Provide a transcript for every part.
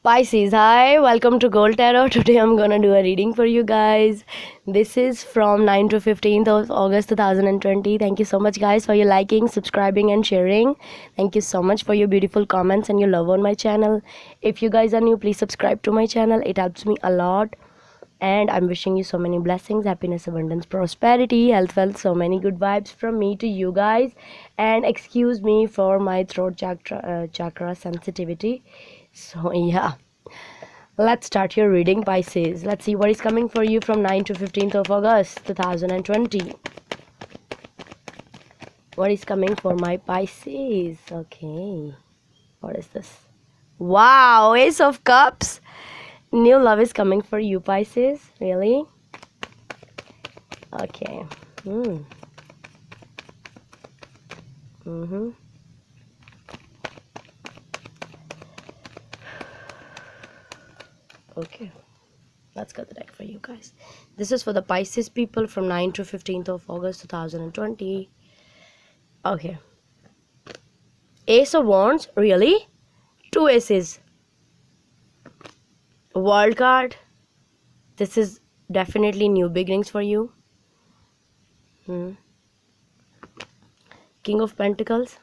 Pisces, hi, welcome to Gold Tarot. Today I'm gonna do a reading for you guys. This is from 9 to 15th of August 2020. Thank you so much, guys, for your liking, subscribing, and sharing. Thank you so much for your beautiful comments and your love on my channel. If you guys are new, please subscribe to my channel, it helps me a lot. And I'm wishing you so many blessings, happiness, abundance, prosperity, health, wealth, so many good vibes from me to you guys. And excuse me for my throat chakra sensitivity. So yeah, let's start your reading, Pisces. Let's see what is coming for you from 9 to 15th of August 2020. What is coming for my Pisces? Okay, what is this? Wow, Ace of Cups. New love is coming for you, Pisces. Really? Okay. Okay, let's get the deck for you guys. This is for the Pisces people from 9 to 15th of August 2020. Okay. Ace of Wands, really? Two aces. World card. This is definitely new beginnings for you. King of Pentacles.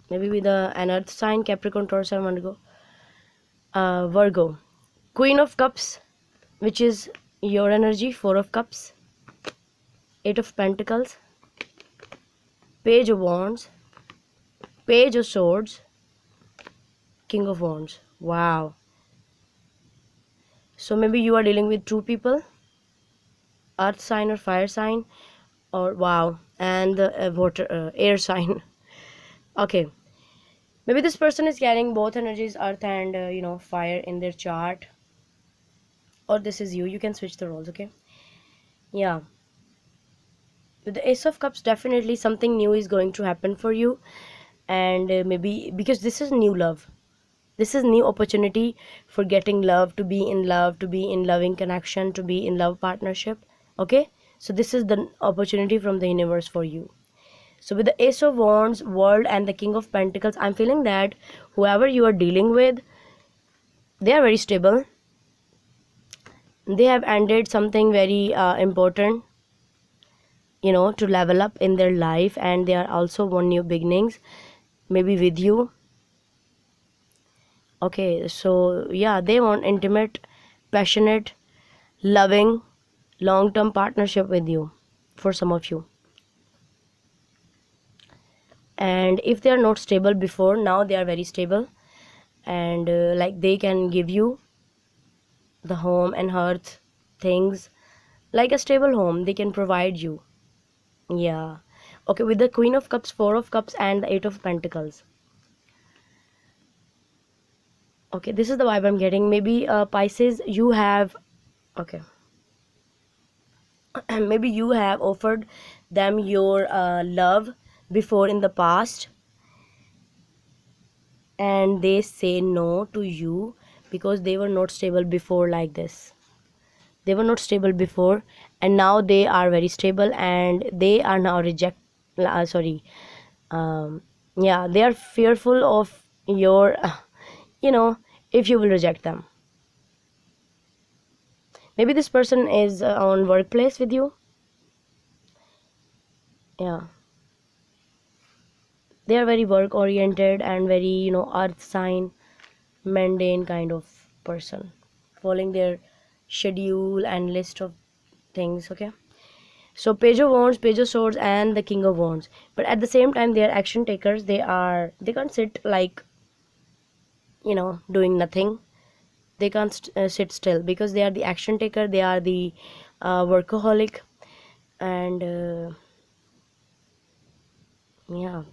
Maybe with an earth sign, Capricorn, Taurus, or Virgo. Virgo. Queen of Cups, which is your energy. Four of Cups. Eight of Pentacles. Page of Wands. Page of Swords. King of Wands. Wow. So maybe you are dealing with two people, earth sign or fire sign, or wow, and the water air sign. Okay, maybe this person is carrying both energies, earth and fire, in their chart, or this is you can switch the roles. Okay, yeah, with the Ace of Cups, definitely something new is going to happen for you. And maybe because this is new love, this is new opportunity for getting love, to be in love, to be in loving connection, to be in love partnership. Okay, so this is the opportunity from the universe for you. So with the Ace of Wands, World, and the King of Pentacles, I'm feeling that whoever you are dealing with, they are very stable. They have ended something very important, to level up in their life, and they are also want new beginnings, maybe with you. Okay, so yeah, they want intimate, passionate, loving, long-term partnership with you, for some of you. And if they are not stable before, now they are very stable, and like they can give you the home and hearth things, like a stable home they can provide you. Yeah. Okay, with the Queen of Cups, Four of Cups, and the Eight of Pentacles. Okay, this is the vibe I'm getting. Maybe Pisces, you have, okay, maybe you have offered them your love before in the past, and they say no to you because they were not stable before. Like this, they were not stable before, and now they are very stable, and they are now yeah, they are fearful of your if you will reject them. Maybe this person is on workplace with you. Yeah, they are very work oriented and very earth sign, mundane kind of person, following their schedule and list of things. Okay, so Page of Wands, Page of Swords, and the King of Wands. But at the same time, they are action takers. They can't sit like doing nothing. They can't sit still because they are the action taker. They are the workaholic, and yeah,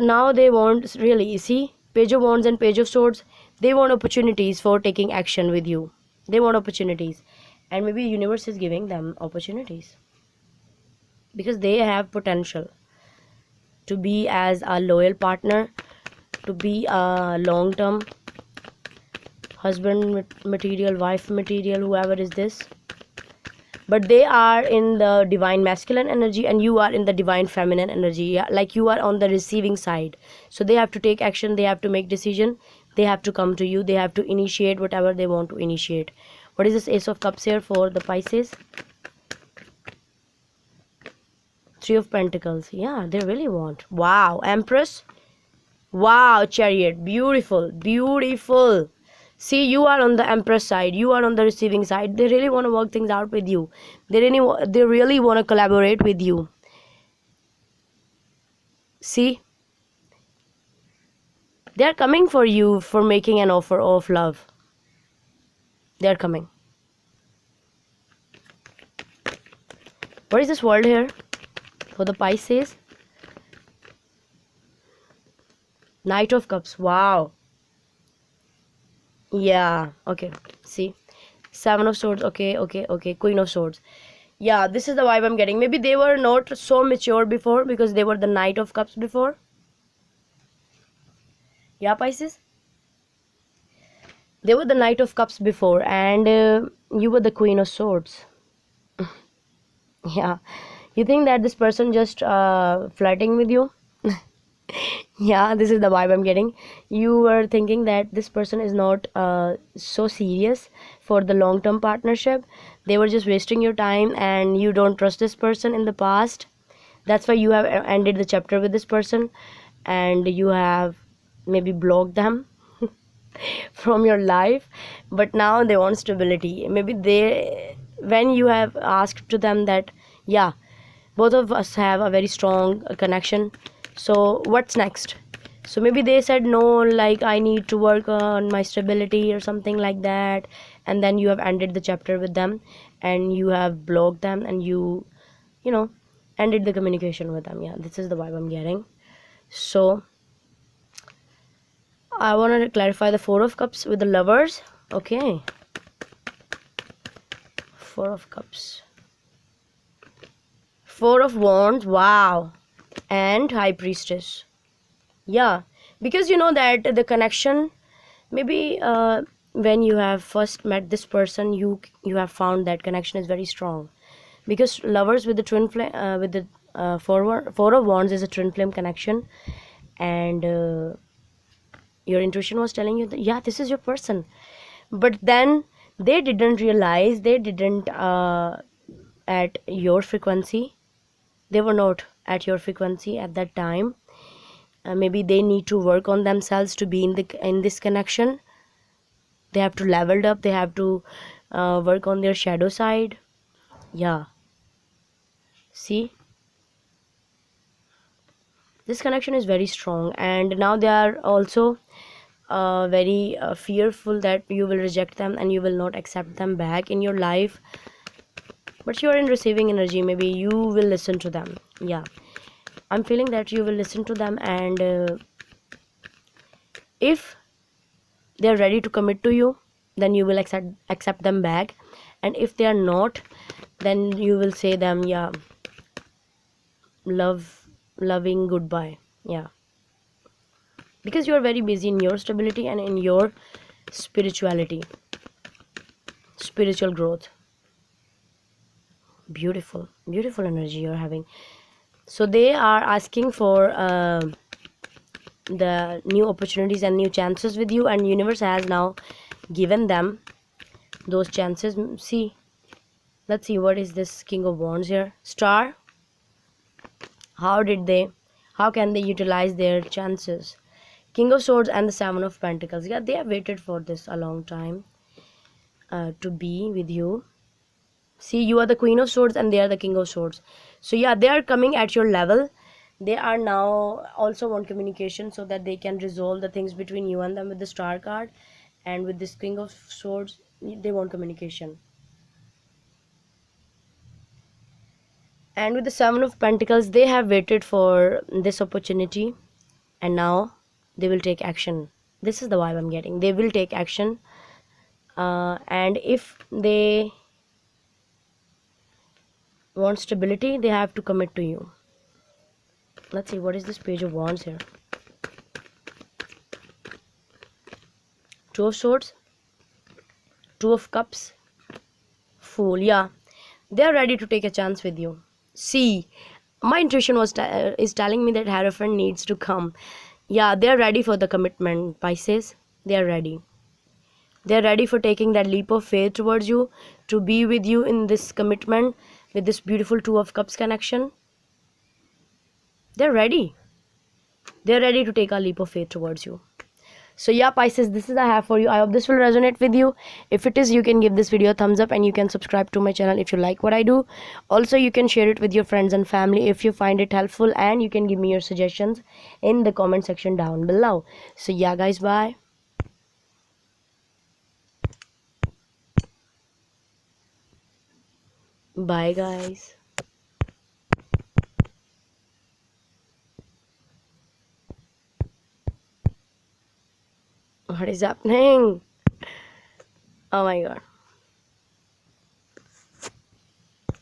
now they want, really, you see, Page of Wands and Page of Swords, they want opportunities for taking action with you. They want opportunities, and maybe universe is giving them opportunities because they have potential to be as a loyal partner, to be a long-term husband material, wife material, whoever is this. but they are in the divine masculine energy and you are in the divine feminine energy. Yeah, like you are on the receiving side, so they have to take action, they have to make decision, they have to come to you, they have to initiate whatever they want to initiate. What is this Ace of Cups here for the Pisces? Three of Pentacles. Yeah, they really want. Wow, Empress. Wow, Chariot. Beautiful, beautiful. See, you are on the Empress side, you are on the receiving side. They really want to work things out with you. They really want to collaborate with you. See, they are coming for you for making an offer of love. They are coming. What is this World here for the Pisces? Knight of Cups. Wow. Yeah, okay. See, Seven of Swords. Okay. Queen of Swords. Yeah, this is the vibe I'm getting. Maybe they were not so mature before because they were the Knight of Cups before. Yeah, Pisces. They were the Knight of Cups before, and you were the Queen of Swords. Yeah, you think that this person just flirting with you? Yeah, this is the vibe I'm getting. You were thinking that this person is not so serious for the long-term partnership. They were just wasting your time and you don't trust this person in the past. That's why you have ended the chapter with this person and you have maybe blocked them from your life. But now they want stability. Maybe they, when you have asked to them that, yeah, both of us have a very strong connection, so what's next? So maybe they said no, like I need to work on my stability or something like that, and then you have ended the chapter with them and you have blocked them and you know ended the communication with them. Yeah, this is the vibe I'm getting. So I want to clarify the Four of Cups with the Lovers. Okay, Four of Cups, Four of Wands. Wow, and High Priestess. Yeah, because you know that the connection, maybe when you have first met this person, you have found that connection is very strong. Because Lovers with the twin flame, with the Four of Wands is a twin flame connection, and your intuition was telling you that yeah, this is your person. But then they didn't realize, they didn't at your frequency, they were not at your frequency at that time. Maybe they need to work on themselves to be in this connection. They have to level up, they have to work on their shadow side. Yeah, see, this connection is very strong, and now they are also very fearful that you will reject them and you will not accept them back in your life. But you are in receiving energy, maybe you will listen to them. Yeah, I'm feeling that you will listen to them, and if they're ready to commit to you, then you will accept them back, and if they are not, then you will say them, yeah, loving goodbye. Yeah, because you are very busy in your stability and in your spirituality, spiritual growth. Beautiful, beautiful energy you're having. So they are asking for the new opportunities and new chances with you, and universe has now given them those chances. See, let's see, what is this King of Wands here? Star. How can they utilize their chances? King of Swords and the Seven of Pentacles. Yeah, they have waited for this a long time to be with you. See, you are the Queen of Swords and they are the King of Swords. So yeah, they are coming at your level. They are now also want communication so that they can resolve the things between you and them with the Star card. And with this King of Swords, they want communication. And with the Seven of Pentacles, they have waited for this opportunity and now they will take action. This is the vibe I'm getting. They will take action, and if they want stability, they have to commit to you. Let's see, what is this Page of Wands here? Two of Swords, Two of Cups, Fool. Yeah, They are ready to take a chance with you. See, my intuition is telling me that Hierophant needs to come. Yeah, they are ready for the commitment, Pisces. They are ready. They are ready for taking that leap of faith towards you, to be with you in this commitment, with this beautiful Two of Cups connection. They're ready. They're ready to take a leap of faith towards you. So yeah, Pisces, this is I have for you. I hope this will resonate with you. If it is, you can give this video a thumbs up, and you can subscribe to my channel if you like what I do. Also, you can share it with your friends and family if you find it helpful, and you can give me your suggestions in the comment section down below. So yeah, guys, bye. Bye, guys. What is happening? Oh my god.